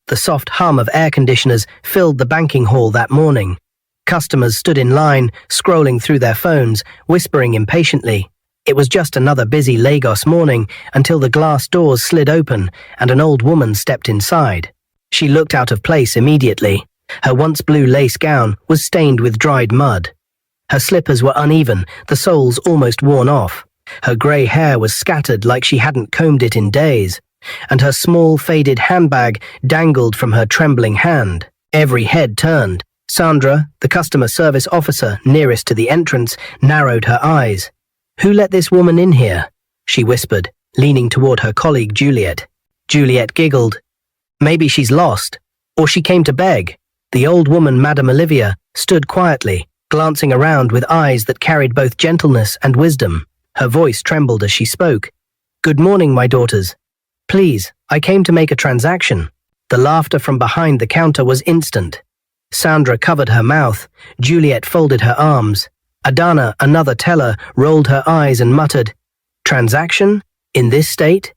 The soft hum of air conditioners filled the banking hall that morning. Customers stood in line, scrolling through their phones, whispering impatiently. It was just another busy Lagos morning until the glass doors slid open and an old woman stepped inside. She looked out of place immediately. Her once blue lace gown was stained with dried mud. Her slippers were uneven, the soles almost worn off. Her grey hair was scattered like she hadn't combed it in days, and her small, faded handbag dangled from her trembling hand. Every head turned. Sandra, the customer service officer nearest to the entrance, narrowed her eyes. "Who let this woman in here?" she whispered, leaning toward her colleague Juliet. Juliet giggled. "Maybe she's lost, or she came to beg." The old woman, Madame Olivia, stood quietly, glancing around with eyes that carried both gentleness and wisdom. Her voice trembled as she spoke. "Good morning, my daughters. Please, I came to make a transaction." The laughter from behind the counter was instant. Sandra covered her mouth. Juliet folded her arms. Adana, another teller, rolled her eyes and muttered, "Transaction? In this state?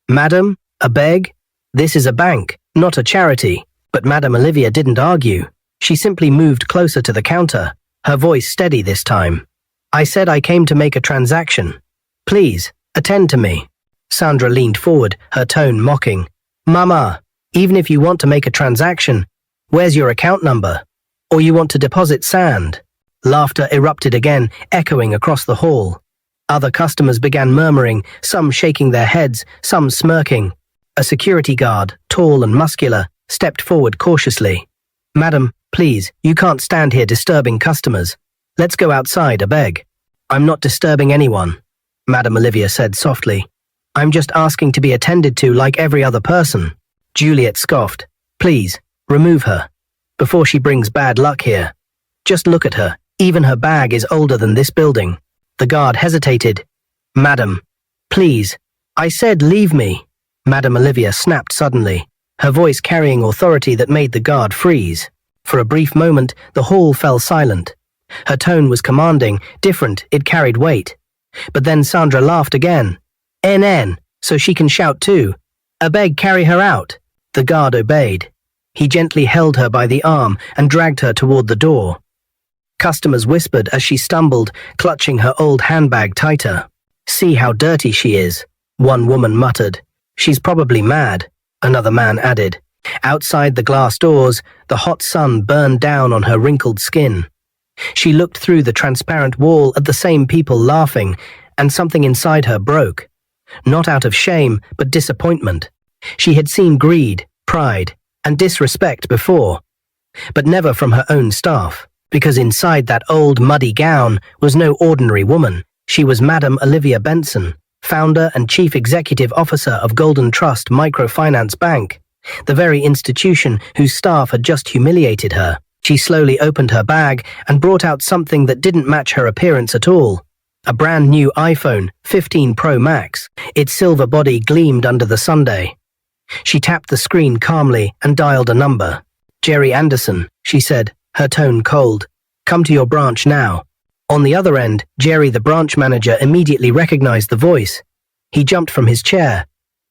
Madam, a beg? This is a bank, not a charity." But Madame Olivia didn't argue. She simply moved closer to the counter, her voice steady this time. "I said I came to make a transaction. Please, attend to me." Sandra leaned forward, her tone mocking. "Mama, even if you want to make a transaction, where's your account number? Or you want to deposit sand?" Laughter erupted again, echoing across the hall. Other customers began murmuring, some shaking their heads, some smirking. A security guard, tall and muscular, stepped forward cautiously. "Madam, please, you can't stand here disturbing customers. Let's go outside, I beg." "I'm not disturbing anyone," Madame Olivia said softly. "I'm just asking to be attended to like every other person." Juliet scoffed. "Please, remove her, before she brings bad luck here. Just look at her. Even her bag is older than this building." The guard hesitated. "Madam, please, I said leave me." Madame Olivia snapped suddenly, her voice carrying authority that made the guard freeze. For a brief moment, the hall fell silent. Her tone was commanding, different, it carried weight. But then Sandra laughed again. "NN, so she can shout too. I beg, carry her out." The guard obeyed. He gently held her by the arm and dragged her toward the door. Customers whispered as she stumbled, clutching her old handbag tighter. "See how dirty she is," one woman muttered. "She's probably mad," another man added. Outside the glass doors, the hot sun burned down on her wrinkled skin. She looked through the transparent wall at the same people laughing, and something inside her broke. Not out of shame, but disappointment. She had seen greed, pride, and disrespect before, but never from her own staff, because inside that old muddy gown was no ordinary woman. She was Madame Olivia Benson, founder and chief executive officer of Golden Trust Microfinance Bank, the very institution whose staff had just humiliated her. She slowly opened her bag and brought out something that didn't match her appearance at all. A brand new iPhone 15 Pro Max. Its silver body gleamed under the Sunday. She tapped the screen calmly and dialed a number. "Jerry Anderson," she said, her tone cold. "Come to your branch now." On the other end, Jerry, the branch manager, immediately recognized the voice. He jumped from his chair.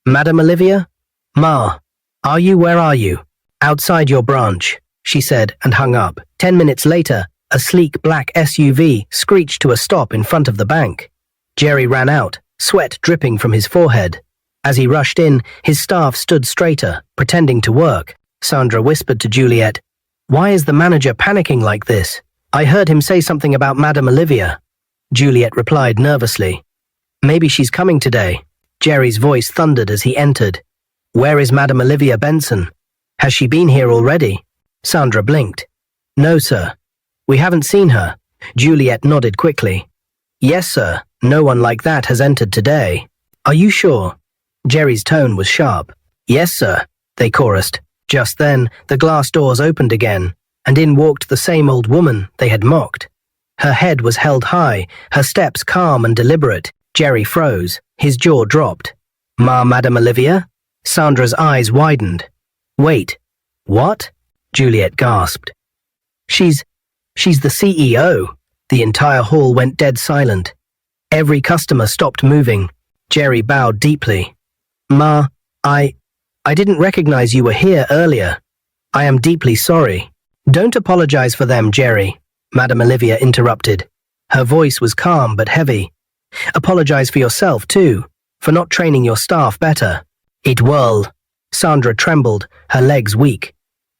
"Madame Olivia? Ma, where are you?" "Outside your branch," she said and hung up. 10 minutes later, a sleek black SUV screeched to a stop in front of the bank. Jerry ran out, sweat dripping from his forehead. As he rushed in, his staff stood straighter, pretending to work. Sandra whispered to Juliet, "Why is the manager panicking like this? I heard him say something about Madame Olivia." Juliet replied nervously, "Maybe she's coming today." Jerry's voice thundered as he entered. "Where is Madame Olivia Benson? Has she been here already?" Sandra blinked. "No, sir. We haven't seen her." Juliet nodded quickly. "Yes, sir. No one like that has entered today." "Are you sure?" Jerry's tone was sharp. "Yes, sir," they chorused. Just then, the glass doors opened again, and in walked the same old woman they had mocked. Her head was held high, her steps calm and deliberate. Jerry froze, his jaw dropped. Madame Olivia?" Sandra's eyes widened. "Wait, what?" Juliet gasped. She's the CEO." The entire hall went dead silent. Every customer stopped moving. Jerry bowed deeply. I didn't recognize you were here earlier. I am deeply sorry. Don't apologize for them, Jerry, Madame Olivia interrupted. Her voice was calm but heavy. Apologize for yourself, too, for not training your staff better. It will. Sandra trembled, her legs weak.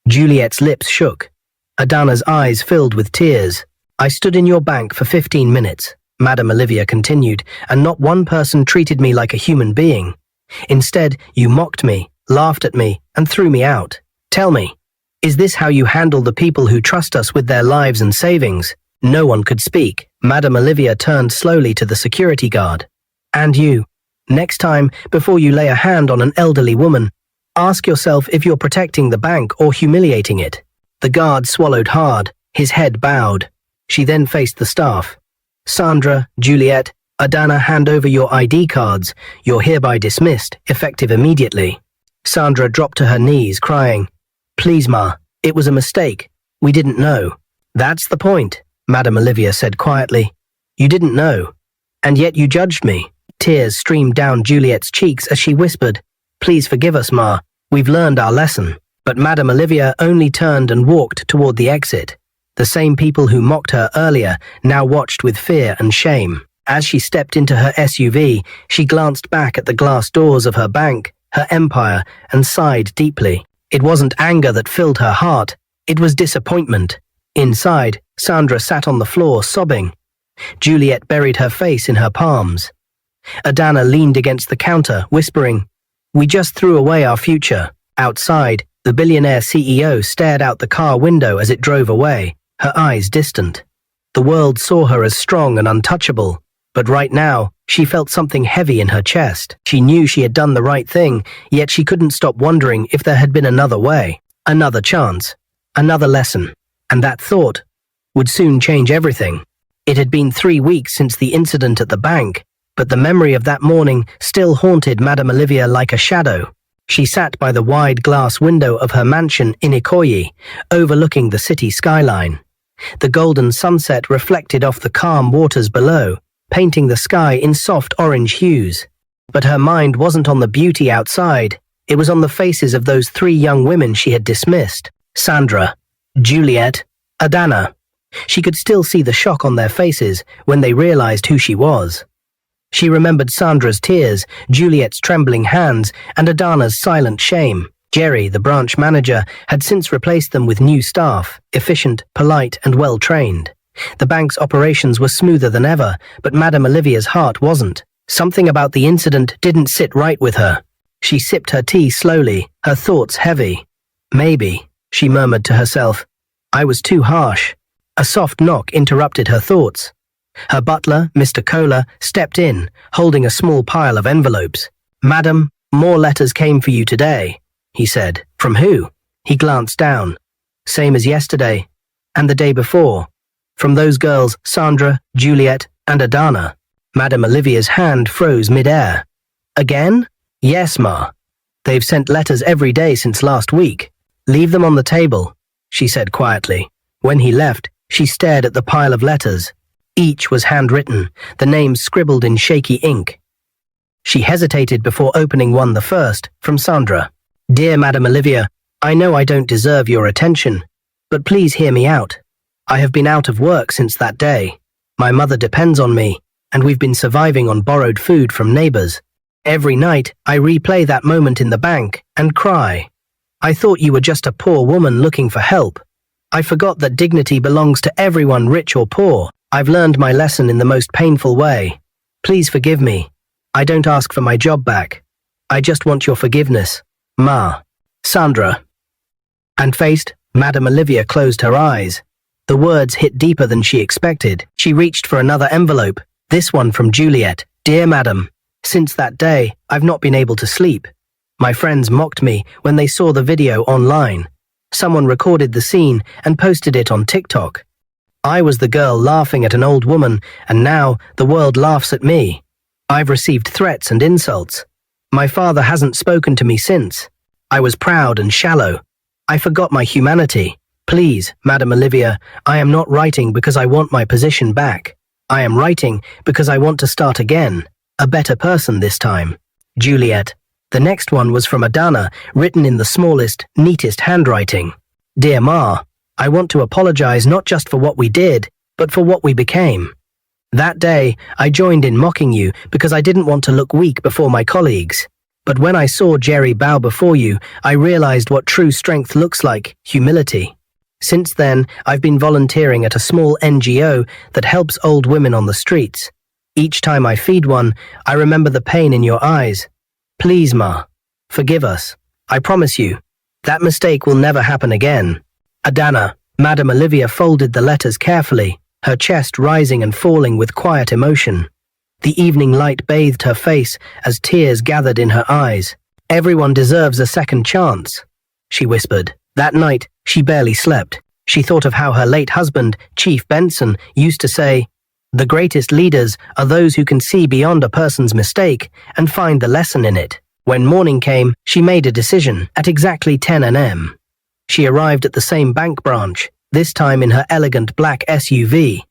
Juliet's lips shook. Adana's eyes filled with tears. I stood in your bank for 15 minutes, Madame Olivia continued, and not one person treated me like a human being. Instead, you mocked me, laughed at me, and threw me out. Tell me, is this how you handle the people who trust us with their lives and savings? No one could speak. Madame Olivia turned slowly to the security guard. And you, next time, before you lay a hand on an elderly woman, ask yourself if you're protecting the bank or humiliating it. The guard swallowed hard, his head bowed. She then faced the staff. Sandra, Juliet, Adana, hand over your ID cards. You're hereby dismissed, effective immediately. Sandra dropped to her knees, crying, Please, Ma, it was a mistake. We didn't know. That's the point, Madame Olivia said quietly. You didn't know. And yet you judged me. Tears streamed down Juliet's cheeks as she whispered, Please forgive us, Ma. We've learned our lesson. But Madame Olivia only turned and walked toward the exit. The same people who mocked her earlier now watched with fear and shame. As she stepped into her SUV, she glanced back at the glass doors of her bank, her empire, and sighed deeply. It wasn't anger that filled her heart, it was disappointment. Inside, Sandra sat on the floor sobbing. Juliet buried her face in her palms. Adana leaned against the counter, whispering, We just threw away our future. Outside, the billionaire CEO stared out the car window as it drove away, her eyes distant. The world saw her as strong and untouchable, but right now, she felt something heavy in her chest. She knew she had done the right thing, yet she couldn't stop wondering if there had been another way, another chance, another lesson. And that thought would soon change everything. It had been 3 weeks since the incident at the bank, but the memory of that morning still haunted Madame Olivia like a shadow. She sat by the wide glass window of her mansion in Ikoyi, overlooking the city skyline. The golden sunset reflected off the calm waters below, painting the sky in soft orange hues. But her mind wasn't on the beauty outside, it was on the faces of those 3 young women she had dismissed. Sandra, Juliet, Adana. She could still see the shock on their faces when they realized who she was. She remembered Sandra's tears, Juliet's trembling hands, and Adana's silent shame. Jerry, the branch manager, had since replaced them with new staff, efficient, polite, and well-trained. The bank's operations were smoother than ever, but Madame Olivia's heart wasn't. Something about the incident didn't sit right with her. She sipped her tea slowly, her thoughts heavy. Maybe, she murmured to herself, I was too harsh. A soft knock interrupted her thoughts. Her butler, Mr. Kohler, stepped in, holding a small pile of envelopes. Madam, more letters came for you today, he said. From who? He glanced down. Same as yesterday, and the day before. From those girls, Sandra, Juliet, and Adana. Madame Olivia's hand froze mid-air. Again? Yes, Ma. They've sent letters every day since last week. Leave them on the table, she said quietly. When he left, she stared at the pile of letters. Each was handwritten, the names scribbled in shaky ink. She hesitated before opening one, the first, from Sandra. Dear Madame Olivia, I know I don't deserve your attention, but please hear me out. I have been out of work since that day. My mother depends on me, and we've been surviving on borrowed food from neighbors. Every night, I replay that moment in the bank and cry. I thought you were just a poor woman looking for help. I forgot that dignity belongs to everyone, rich or poor. I've learned my lesson in the most painful way. Please forgive me. I don't ask for my job back. I just want your forgiveness. Ma. Sandra. And faced, Madame Olivia closed her eyes. The words hit deeper than she expected. She reached for another envelope, this one from Juliet. Dear Madam, since that day, I've not been able to sleep. My friends mocked me when they saw the video online. Someone recorded the scene and posted it on TikTok. I was the girl laughing at an old woman, and now the world laughs at me. I've received threats and insults. My father hasn't spoken to me since. I was proud and shallow. I forgot my humanity. Please, Madame Olivia, I am not writing because I want my position back. I am writing because I want to start again, a better person this time. Juliet. The next one was from Adana, written in the smallest, neatest handwriting. Dear Ma, I want to apologize not just for what we did, but for what we became. That day, I joined in mocking you because I didn't want to look weak before my colleagues. But when I saw Jerry bow before you, I realized what true strength looks like: humility. Since then, I've been volunteering at a small NGO that helps old women on the streets. Each time I feed one, I remember the pain in your eyes. Please, Ma, forgive us. I promise you, that mistake will never happen again. Adana, Madame Olivia folded the letters carefully, her chest rising and falling with quiet emotion. The evening light bathed her face as tears gathered in her eyes. Everyone deserves a second chance, she whispered. That night, she barely slept. She thought of how her late husband, Chief Benson, used to say, "The greatest leaders are those who can see beyond a person's mistake and find the lesson in it." When morning came, she made a decision at exactly 10 a.m. She arrived at the same bank branch, this time in her elegant black SUV.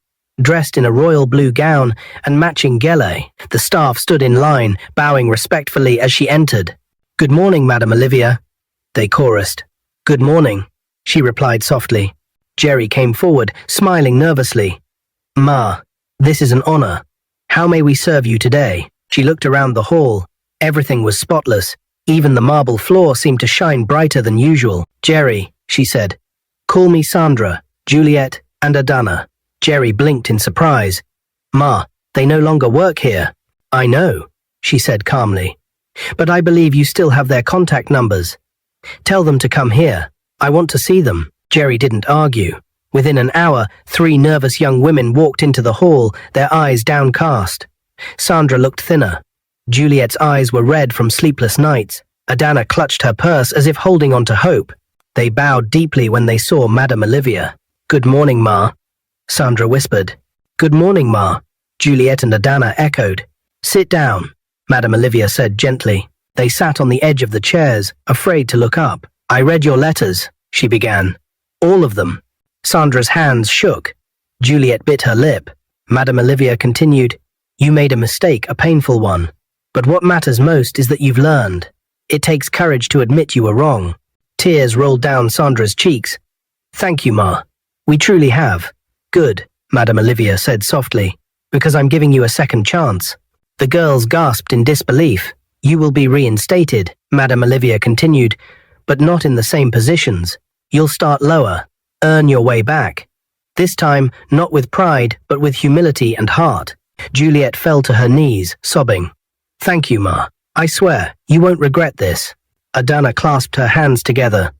Dressed in a royal blue gown and matching gele, the staff stood in line, bowing respectfully as she entered. "Good morning, Madame Olivia," they chorused. "Good morning," she replied softly. Jerry came forward, smiling nervously. "Ma, this is an honor. How may we serve you today?" She looked around the hall. Everything was spotless. Even the marble floor seemed to shine brighter than usual. "Jerry," she said, "call me Sandra, Juliet, and Adana." Jerry blinked in surprise. "Ma, they no longer work here." "I know," she said calmly. "But I believe you still have their contact numbers. Tell them to come here. I want to see them." Jerry didn't argue. Within an hour, 3 nervous young women walked into the hall, their eyes downcast. Sandra looked thinner. Juliet's eyes were red from sleepless nights. Adana clutched her purse as if holding on to hope. They bowed deeply when they saw Madame Olivia. "Good morning, Ma," Sandra whispered. "Good morning, Ma," Juliet and Adana echoed. "Sit down," Madame Olivia said gently. They sat on the edge of the chairs, afraid to look up. "I read your letters," she began. "All of them." Sandra's hands shook. Juliet bit her lip. Madame Olivia continued, "You made a mistake, a painful one. But what matters most is that you've learned. It takes courage to admit you were wrong." Tears rolled down Sandra's cheeks. "Thank you, Ma. We truly have." "Good," Madame Olivia said softly, "because I'm giving you a second chance." The girls gasped in disbelief. "You will be reinstated," Madame Olivia continued, "but not in the same positions. You'll start lower, earn your way back. This time, not with pride, but with humility and heart." Juliet fell to her knees, sobbing. "Thank you, Ma. I swear, you won't regret this." Adana clasped her hands together.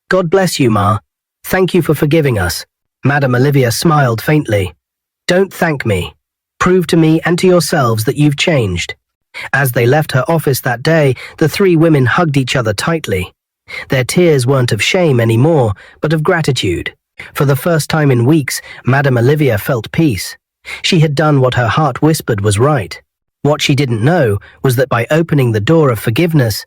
"God bless you, Ma. Thank you for forgiving us." Madame Olivia smiled faintly. "Don't thank me. Prove to me and to yourselves that you've changed." As they left her office that day, the 3 women hugged each other tightly. Their tears weren't of shame anymore, but of gratitude. For the first time in weeks, Madame Olivia felt peace. She had done what her heart whispered was right. What she didn't know was that by opening the door of forgiveness,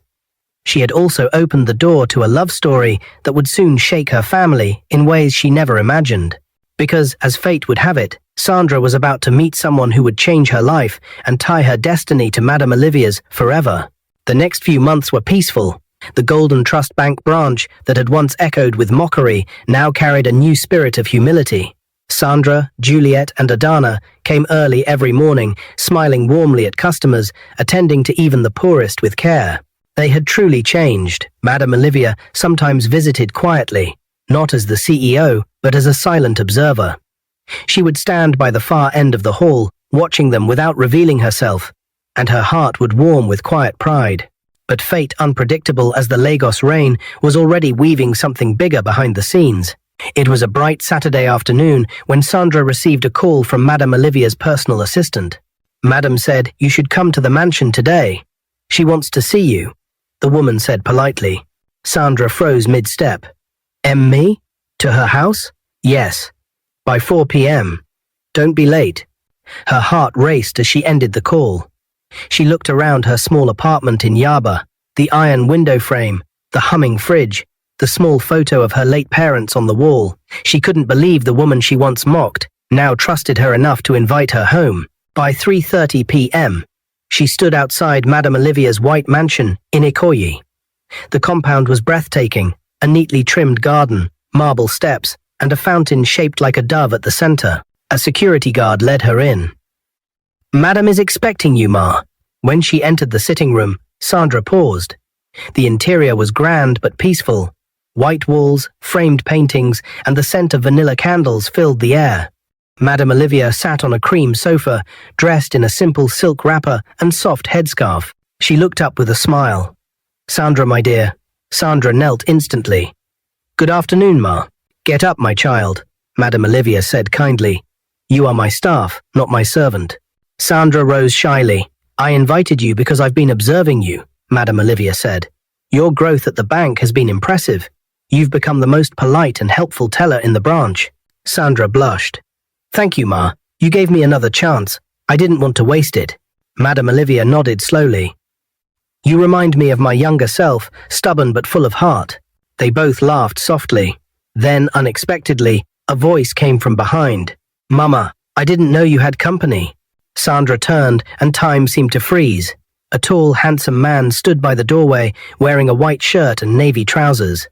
she had also opened the door to a love story that would soon shake her family in ways she never imagined. Because, as fate would have it, Sandra was about to meet someone who would change her life and tie her destiny to Madame Olivia's forever. The next few months were peaceful. The Golden Trust Bank branch that had once echoed with mockery now carried a new spirit of humility. Sandra, Juliet, and Adana came early every morning, smiling warmly at customers, attending to even the poorest with care. They had truly changed. Madame Olivia sometimes visited quietly, not as the CEO, but as a silent observer. She would stand by the far end of the hall, watching them without revealing herself, and her heart would warm with quiet pride. But fate, unpredictable as the Lagos rain, was already weaving something bigger behind the scenes. It was a bright Saturday afternoon when Sandra received a call from Madame Olivia's personal assistant. "Madame said you should come to the mansion today. She wants to see you," the woman said politely. Sandra froze mid-step. "Me? To her house?" "Yes. By 4 p.m. Don't be late." Her heart raced as she ended the call. She looked around her small apartment in Yaba, the iron window frame, the humming fridge, the small photo of her late parents on the wall. She couldn't believe the woman she once mocked now trusted her enough to invite her home. By 3:30 p.m., She stood outside Madame Olivia's white mansion in Ikoyi. The compound was breathtaking, a neatly trimmed garden, marble steps, and a fountain shaped like a dove at the center. A security guard led her in. "Madam is expecting you, Ma." When she entered the sitting room, Sandra paused. The interior was grand but peaceful. White walls, framed paintings, and the scent of vanilla candles filled the air. Madame Olivia sat on a cream sofa, dressed in a simple silk wrapper and soft headscarf. She looked up with a smile. "Sandra, my dear." Sandra knelt instantly. "Good afternoon, Ma." "Get up, my child," Madame Olivia said kindly. "You are my staff, not my servant." Sandra rose shyly. "I invited you because I've been observing you," Madame Olivia said. "Your growth at the bank has been impressive. You've become the most polite and helpful teller in the branch." Sandra blushed. "Thank you, Ma. You gave me another chance. I didn't want to waste it." Madame Olivia nodded slowly. "You remind me of my younger self, stubborn but full of heart." They both laughed softly. Then, unexpectedly, a voice came from behind. "Mama, I didn't know you had company." Sandra turned, and time seemed to freeze. A tall, handsome man stood by the doorway, wearing a white shirt and navy trousers.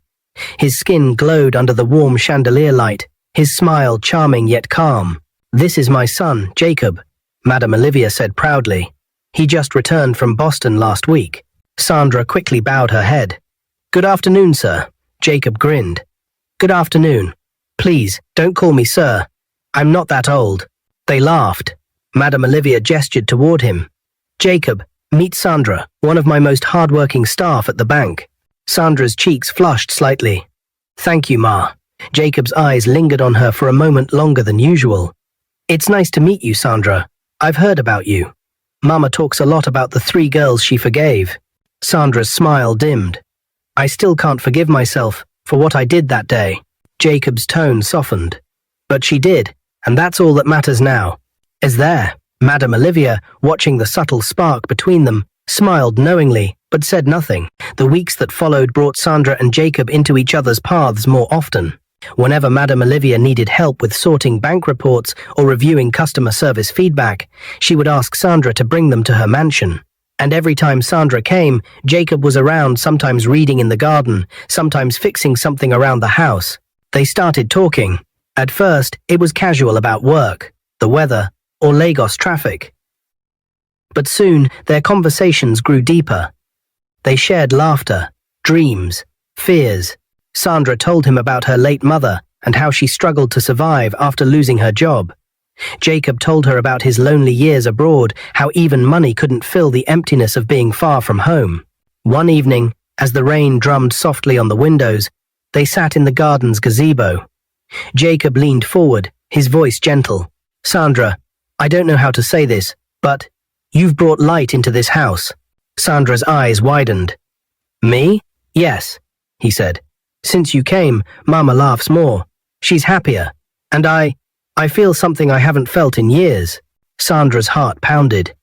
His skin glowed under the warm chandelier light, his smile charming yet calm. "This is my son, Jacob," Madame Olivia said proudly. "He just returned from Boston last week." Sandra quickly bowed her head. "Good afternoon, sir." Jacob grinned. "Good afternoon. Please, don't call me sir. I'm not that old." They laughed. Madame Olivia gestured toward him. "Jacob, meet Sandra, one of my most hard-working staff at the bank." Sandra's cheeks flushed slightly. "Thank you, Ma." Jacob's eyes lingered on her for a moment longer than usual. "It's nice to meet you, Sandra. I've heard about you. Mama talks a lot about the 3 girls she forgave." Sandra's smile dimmed. "I still can't forgive myself for what I did that day." Jacob's tone softened. "But she did, and that's all that matters now." "Is there?" Madame Olivia, watching the subtle spark between them, smiled knowingly, but said nothing. The weeks that followed brought Sandra and Jacob into each other's paths more often. Whenever Madame Olivia needed help with sorting bank reports or reviewing customer service feedback, she would ask Sandra to bring them to her mansion. And every time Sandra came, Jacob was around, sometimes reading in the garden, sometimes fixing something around the house. They started talking. At first, it was casual about work, the weather, or Lagos traffic. But soon, their conversations grew deeper. They shared laughter, dreams, fears. Sandra told him about her late mother and how she struggled to survive after losing her job. Jacob told her about his lonely years abroad, how even money couldn't fill the emptiness of being far from home. One evening, as the rain drummed softly on the windows, they sat in the garden's gazebo. Jacob leaned forward, his voice gentle. "Sandra, I don't know how to say this, but you've brought light into this house." Sandra's eyes widened. "Me? Yes," he said. "Since you came, Mama laughs more. She's happier. And I feel something I haven't felt in years." Sandra's heart pounded.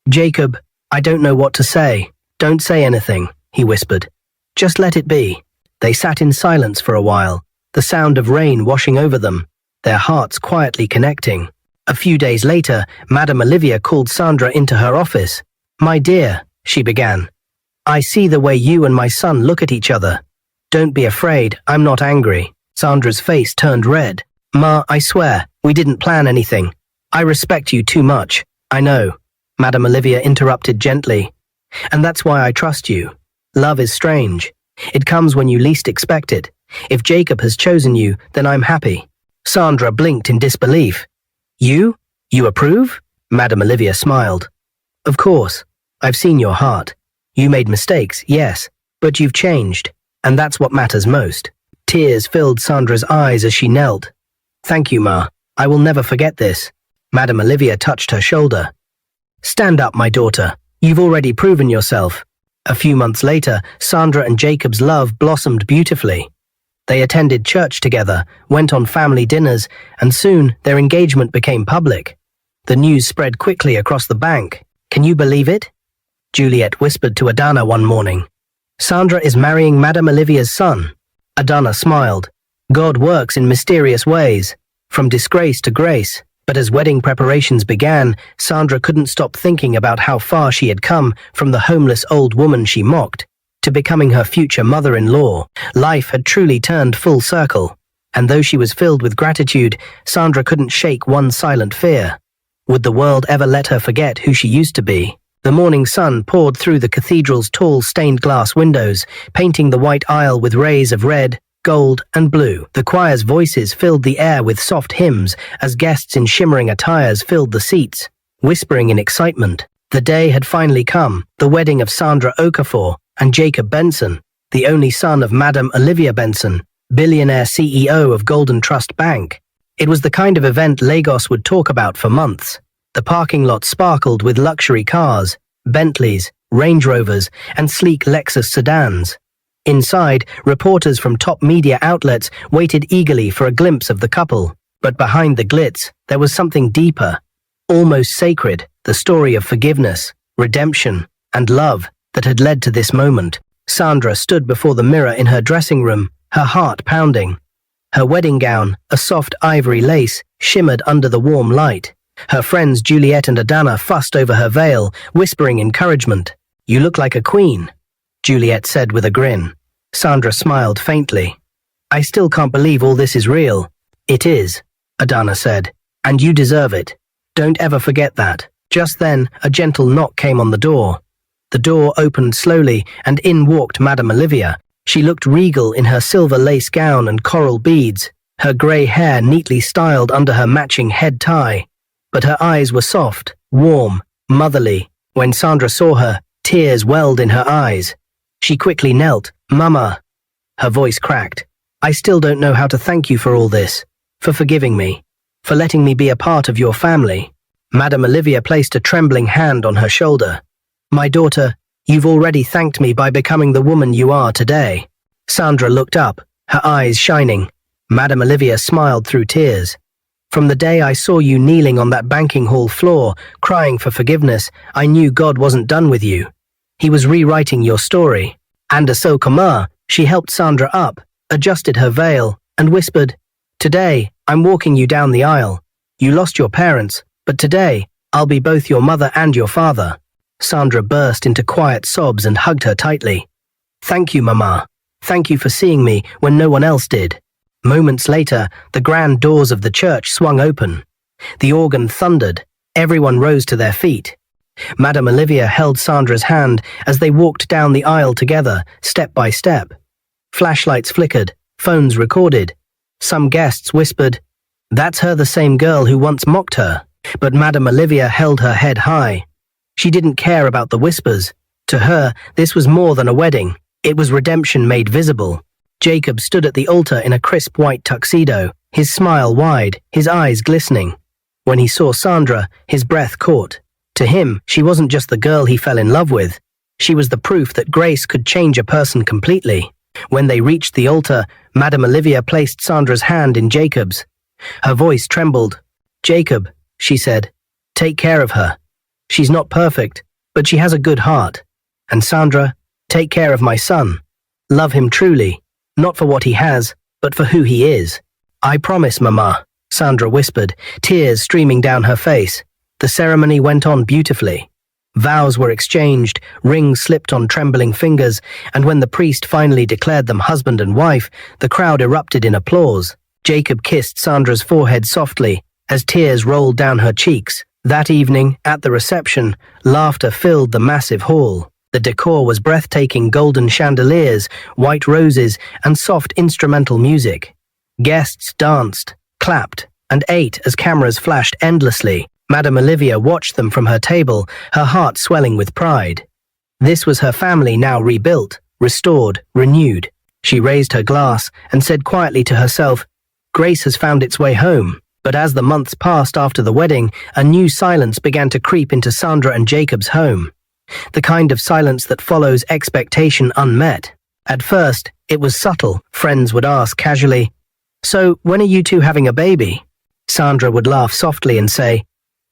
"Jacob, I don't know what to say." "Don't say anything," he whispered. "Just let it be." They sat in silence for a while, the sound of rain washing over them, their hearts quietly connecting. A few days later, Madame Olivia called Sandra into her office. "My dear," she began, "I see the way you and my son look at each other. Don't be afraid, I'm not angry." Sandra's face turned red. "Ma, I swear, we didn't plan anything. I respect you too much." "I know," Madame Olivia interrupted gently. "And that's why I trust you. Love is strange. It comes when you least expect it. If Jacob has chosen you, then I'm happy." Sandra blinked in disbelief. You? You approve?" Madame Olivia smiled. "Of course. I've seen your heart. You made mistakes, yes, but you've changed, and that's what matters most." Tears filled Sandra's eyes as she knelt. "Thank you, Ma. I will never forget this." Madame Olivia touched her shoulder. "Stand up, my daughter. You've already proven yourself." A few months later, Sandra and Jacob's love blossomed beautifully. They attended church together, went on family dinners, and soon their engagement became public. The news spread quickly across the bank. "Can you believe it?" Juliet whispered to Adana one morning. "Sandra is marrying Madame Olivia's son." Adana smiled. "God works in mysterious ways, from disgrace to grace." But as wedding preparations began, Sandra couldn't stop thinking about how far she had come from the homeless old woman she mocked to becoming her future mother-in-law. Life had truly turned full circle, and though she was filled with gratitude, Sandra couldn't shake one silent fear. Would the world ever let her forget who she used to be? The morning sun poured through the cathedral's tall stained glass windows, painting the white aisle with rays of red, gold, and blue. The choir's voices filled the air with soft hymns as guests in shimmering attires filled the seats, whispering in excitement. The day had finally come, the wedding of Sandra Okafor and Jacob Benson, the only son of Madame Olivia Benson, billionaire CEO of Golden Trust Bank. It was the kind of event Lagos would talk about for months. The parking lot sparkled with luxury cars, Bentleys, Range Rovers, and sleek Lexus sedans. Inside, reporters from top media outlets waited eagerly for a glimpse of the couple. But behind the glitz, there was something deeper, almost sacred, the story of forgiveness, redemption, and love that had led to this moment. Sandra stood before the mirror in her dressing room, her heart pounding. Her wedding gown, a soft ivory lace, shimmered under the warm light. Her friends Juliet and Adana fussed over her veil, whispering encouragement. "You look like a queen," Juliet said with a grin. Sandra smiled faintly. "I still can't believe all this is real." "It is," Adana said, "and you deserve it. Don't ever forget that." Just then, a gentle knock came on the door. The door opened slowly, and in walked Madame Olivia. She looked regal in her silver lace gown and coral beads, her grey hair neatly styled under her matching head tie. But her eyes were soft, warm, motherly. When Sandra saw her, tears welled in her eyes. She quickly knelt. "Mama," her voice cracked. "I still don't know how to thank you for all this, for forgiving me, for letting me be a part of your family." Madame Olivia placed a trembling hand on her shoulder. "My daughter, you've already thanked me by becoming the woman you are today." Sandra looked up, her eyes shining. Madame Olivia smiled through tears. "From the day I saw you kneeling on that banking hall floor, crying for forgiveness, I knew God wasn't done with you. He was rewriting your story." And Asokama, she helped Sandra up, adjusted her veil, and whispered, "Today, I'm walking you down the aisle. You lost your parents, but today, I'll be both your mother and your father." Sandra burst into quiet sobs and hugged her tightly. "Thank you, Mama. Thank you for seeing me when no one else did." Moments later, the grand doors of the church swung open. The organ thundered. Everyone rose to their feet. Madame Olivia held Sandra's hand as they walked down the aisle together, step by step. Flashlights flickered, phones recorded. Some guests whispered, "That's her, the same girl who once mocked her." But Madame Olivia held her head high. She didn't care about the whispers. To her, this was more than a wedding. It was redemption made visible. Jacob stood at the altar in a crisp white tuxedo, his smile wide, his eyes glistening. When he saw Sandra, his breath caught. To him, she wasn't just the girl he fell in love with. She was the proof that grace could change a person completely. When they reached the altar, Madame Olivia placed Sandra's hand in Jacob's. Her voice trembled. "Jacob," she said, "take care of her. She's not perfect, but she has a good heart. And Sandra, take care of my son. Love him truly, not for what he has, but for who he is." "I promise, Mama," Sandra whispered, tears streaming down her face. The ceremony went on beautifully. Vows were exchanged, rings slipped on trembling fingers, and when the priest finally declared them husband and wife, the crowd erupted in applause. Jacob kissed Sandra's forehead softly, as tears rolled down her cheeks. That evening, at the reception, laughter filled the massive hall. The decor was breathtaking: golden chandeliers, white roses, and soft instrumental music. Guests danced, clapped, and ate as cameras flashed endlessly. Madame Olivia watched them from her table, her heart swelling with pride. This was her family now rebuilt, restored, renewed. She raised her glass and said quietly to herself, "Grace has found its way home." But as the months passed after the wedding, a new silence began to creep into Sandra and Jacob's home. The kind of silence that follows expectation unmet. At first, it was subtle. Friends would ask casually, "So, when are you two having a baby?" Sandra would laugh softly and say,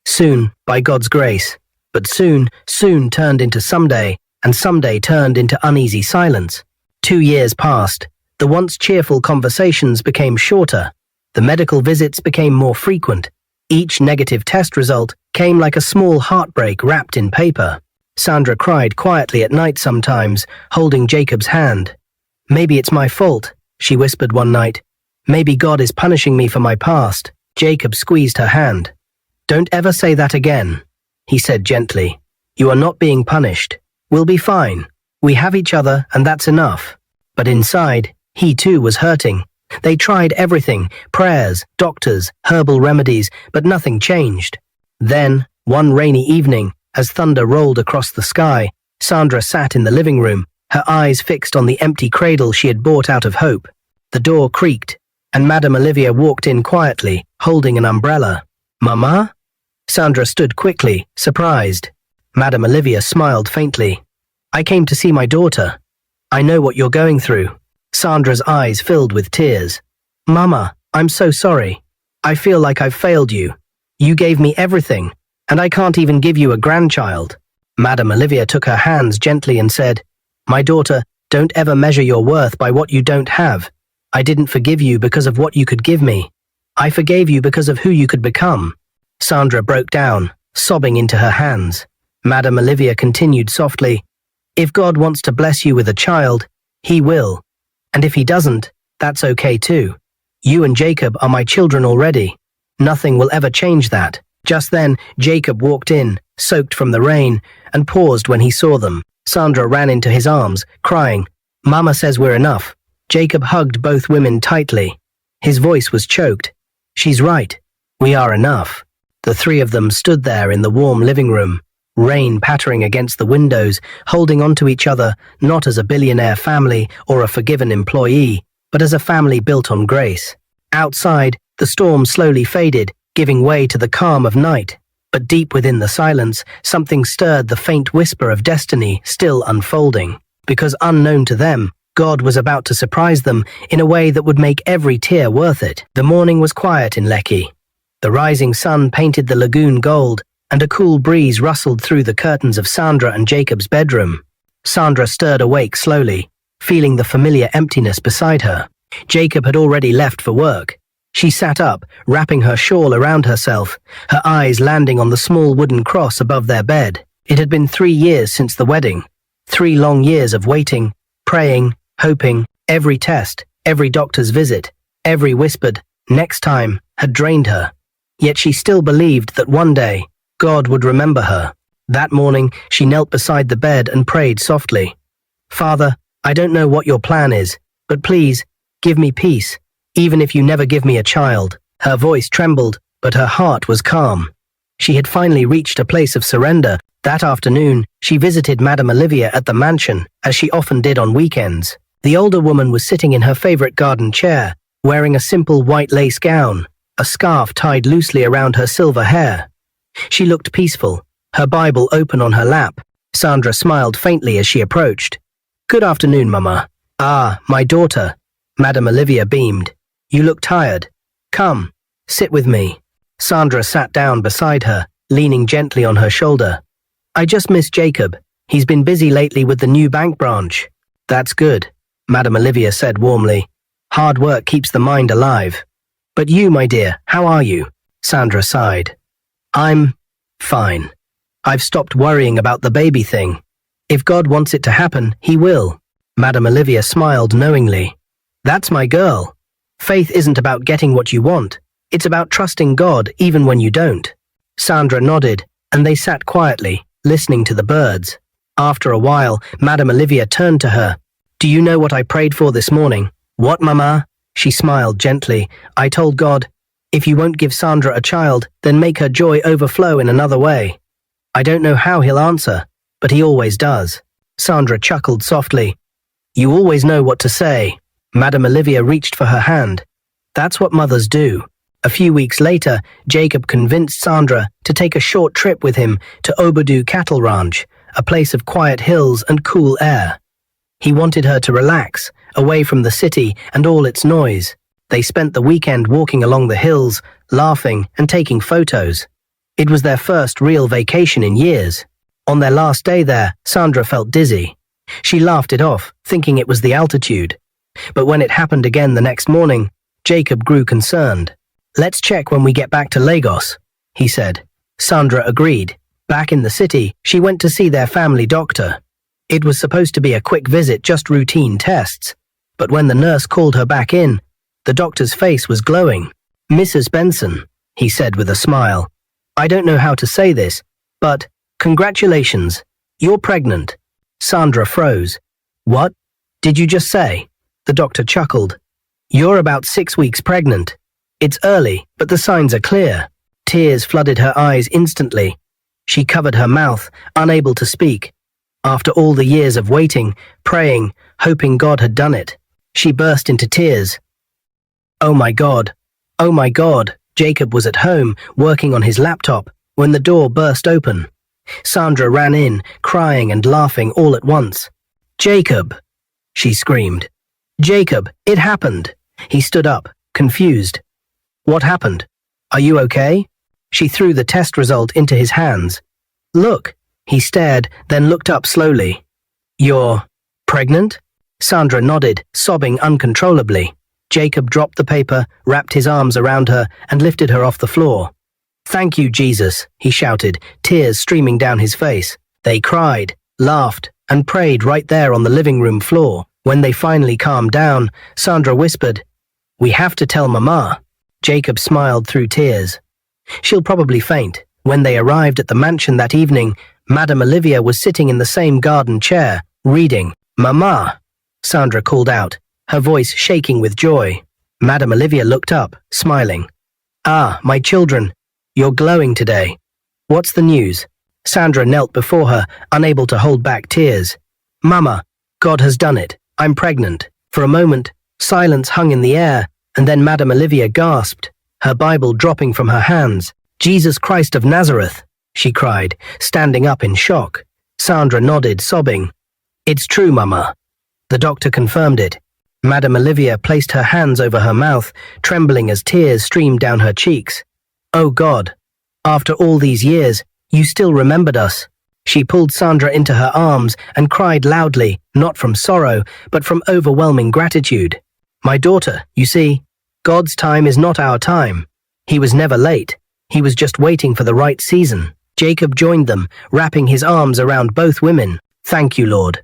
"Soon, by God's grace." But soon turned into someday, and someday turned into uneasy silence. 2 years passed. The once cheerful conversations became shorter. The medical visits became more frequent. Each negative test result came like a small heartbreak wrapped in paper. Sandra cried quietly at night sometimes, holding Jacob's hand. "Maybe it's my fault," she whispered one night. "Maybe God is punishing me for my past." Jacob squeezed her hand. "Don't ever say that again," he said gently. "You are not being punished. We'll be fine. We have each other, and that's enough." But inside, he too was hurting. They tried everything, prayers, doctors, herbal remedies, but nothing changed. Then, one rainy evening, as thunder rolled across the sky, Sandra sat in the living room, her eyes fixed on the empty cradle she had bought out of hope. The door creaked, and Madame Olivia walked in quietly, holding an umbrella. "Mama?" Sandra stood quickly, surprised. Madame Olivia smiled faintly. "I came to see my daughter. I know what you're going through." Sandra's eyes filled with tears. "Mama, I'm so sorry. I feel like I've failed you. You gave me everything, and I can't even give you a grandchild." Madame Olivia took her hands gently and said, "My daughter, don't ever measure your worth by what you don't have. I didn't forgive you because of what you could give me. I forgave you because of who you could become." Sandra broke down, sobbing into her hands. Madame Olivia continued softly, "If God wants to bless you with a child, He will. And if He doesn't, that's okay too. You and Jacob are my children already. Nothing will ever change that." Just then, Jacob walked in, soaked from the rain, and paused when he saw them. Sandra ran into his arms, crying, "Mama says we're enough." Jacob hugged both women tightly. His voice was choked. "She's right. We are enough." The three of them stood there in the warm living room, rain pattering against the windows, holding onto each other, not as a billionaire family or a forgiven employee, but as a family built on grace. Outside, the storm slowly faded, giving way to the calm of night. But deep within the silence, something stirred the faint whisper of destiny still unfolding. Because unknown to them, God was about to surprise them in a way that would make every tear worth it. The morning was quiet in Lekki. The rising sun painted the lagoon gold, and a cool breeze rustled through the curtains of Sandra and Jacob's bedroom. Sandra stirred awake slowly, feeling the familiar emptiness beside her. Jacob had already left for work. She sat up, wrapping her shawl around herself, her eyes landing on the small wooden cross above their bed. It had been 3 years since the wedding. 3 long years of waiting, praying, hoping. Every test, every doctor's visit, every whispered, "Next time," had drained her. Yet she still believed that one day, God would remember her. That morning, she knelt beside the bed and prayed softly. "Father, I don't know what your plan is, but please, give me peace, even if you never give me a child." Her voice trembled, but her heart was calm. She had finally reached a place of surrender. That afternoon, she visited Madame Olivia at the mansion, as she often did on weekends. The older woman was sitting in her favorite garden chair, wearing a simple white lace gown, a scarf tied loosely around her silver hair. She looked peaceful, her Bible open on her lap. Sandra smiled faintly as she approached. "Good afternoon, Mama." "Ah, my daughter." Madame Olivia beamed. "You look tired. Come, sit with me." Sandra sat down beside her, leaning gently on her shoulder. "I just miss Jacob. He's been busy lately with the new bank branch." "That's good," Madame Olivia said warmly. "Hard work keeps the mind alive." "But you, my dear, how are you?" Sandra sighed. "I'm fine. I've stopped worrying about the baby thing. If God wants it to happen, He will." Madame Olivia smiled knowingly. "That's my girl. Faith isn't about getting what you want. It's about trusting God even when you don't." Sandra nodded, and they sat quietly, listening to the birds. After a while, Madame Olivia turned to her. "Do you know what I prayed for this morning?" "What, Mama?" She smiled gently. "I told God, if you won't give Sandra a child, then make her joy overflow in another way. I don't know how He'll answer, but He always does." Sandra chuckled softly. "You always know what to say." Madame Olivia reached for her hand. "That's what mothers do." A few weeks later, Jacob convinced Sandra to take a short trip with him to Obudu Cattle Ranch, a place of quiet hills and cool air. He wanted her to relax, away from the city and all its noise. They spent the weekend walking along the hills, laughing and taking photos. It was their first real vacation in years. On their last day there, Sandra felt dizzy. She laughed it off, thinking it was the altitude. But when it happened again the next morning, Jacob grew concerned. Let's check when we get back to Lagos, he said. Sandra agreed. Back in the city, she went to see their family doctor. It was supposed to be a quick visit, just routine tests. But when the nurse called her back in, the doctor's face was glowing. Mrs. Benson, he said with a smile. I don't know how to say this, but congratulations, you're pregnant. Sandra froze. What did you just say? The doctor chuckled. You're about 6 weeks pregnant. It's early, but the signs are clear. Tears flooded her eyes instantly. She covered her mouth, unable to speak. After all the years of waiting, praying, hoping God had done it, she burst into tears. Oh my God! Oh my God! Jacob was at home, working on his laptop, when the door burst open. Sandra ran in, crying and laughing all at once. Jacob! She screamed. Jacob, it happened! He stood up, confused. What happened? Are you okay? She threw the test result into his hands. Look! He stared, then looked up slowly. You're pregnant? Sandra nodded, sobbing uncontrollably. Jacob dropped the paper, wrapped his arms around her, and lifted her off the floor. Thank you, Jesus, he shouted, tears streaming down his face. They cried, laughed, and prayed right there on the living room floor. When they finally calmed down, Sandra whispered, We have to tell Mama. Jacob smiled through tears. She'll probably faint. When they arrived at the mansion that evening, Madame Olivia was sitting in the same garden chair, reading. Mama! Sandra called out, her voice shaking with joy. Madame Olivia looked up, smiling. Ah, my children, you're glowing today. What's the news? Sandra knelt before her, unable to hold back tears. Mama, God has done it. I'm pregnant. For a moment, silence hung in the air, and then Madame Olivia gasped, her Bible dropping from her hands. Jesus Christ of Nazareth, she cried, standing up in shock. Sandra nodded, sobbing. It's true, Mama. The doctor confirmed it. Madame Olivia placed her hands over her mouth, trembling as tears streamed down her cheeks. Oh God, after all these years, you still remembered us. She pulled Sandra into her arms and cried loudly, not from sorrow, but from overwhelming gratitude. My daughter, you see, God's time is not our time. He was never late. He was just waiting for the right season. Jacob joined them, wrapping his arms around both women. Thank you, Lord.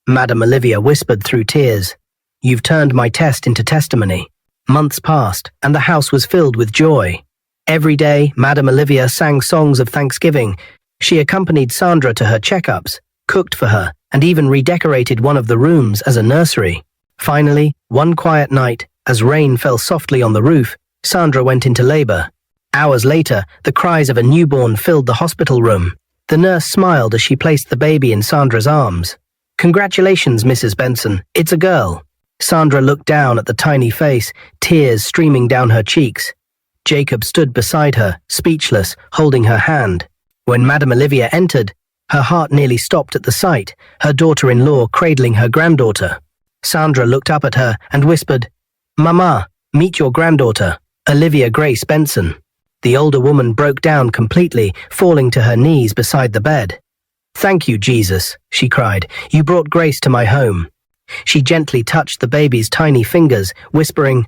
Madame Olivia whispered through tears. You've turned my test into testimony. Months passed, and the house was filled with joy. Every day, Madame Olivia sang songs of thanksgiving. She accompanied Sandra to her checkups, cooked for her, and even redecorated one of the rooms as a nursery. Finally, one quiet night, as rain fell softly on the roof, Sandra went into labor. Hours later, the cries of a newborn filled the hospital room. The nurse smiled as she placed the baby in Sandra's arms. Congratulations, Mrs. Benson. It's a girl. Sandra looked down at the tiny face, tears streaming down her cheeks. Jacob stood beside her, speechless, holding her hand. When Madame Olivia entered, her heart nearly stopped at the sight, her daughter-in-law cradling her granddaughter. Sandra looked up at her and whispered, Mama, meet your granddaughter, Olivia Grace Benson. The older woman broke down completely, falling to her knees beside the bed. Thank you, Jesus, she cried. You brought grace to my home. She gently touched the baby's tiny fingers, whispering,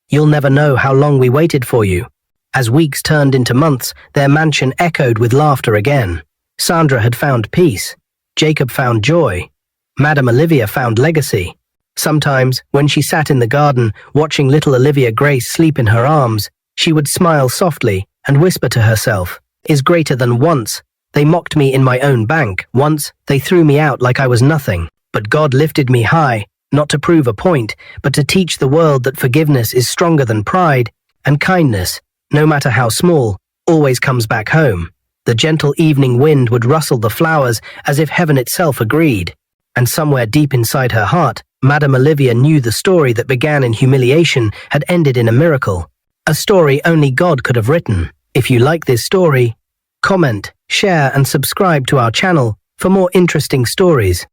You'll never know how long we waited for you. As weeks turned into months, their mansion echoed with laughter again. Sandra had found peace. Jacob found joy. Madame Olivia found legacy. Sometimes, when she sat in the garden, watching little Olivia Grace sleep in her arms, she would smile softly and whisper to herself, Is greater than once. They mocked me in my own bank. Once, they threw me out like I was nothing. But God lifted me high, not to prove a point, but to teach the world that forgiveness is stronger than pride, and kindness, no matter how small, always comes back home. The gentle evening wind would rustle the flowers as if heaven itself agreed. And somewhere deep inside her heart, Madame Olivia knew the story that began in humiliation had ended in a miracle. A story only God could have written. If you like this story, comment, share and subscribe to our channel for more interesting stories.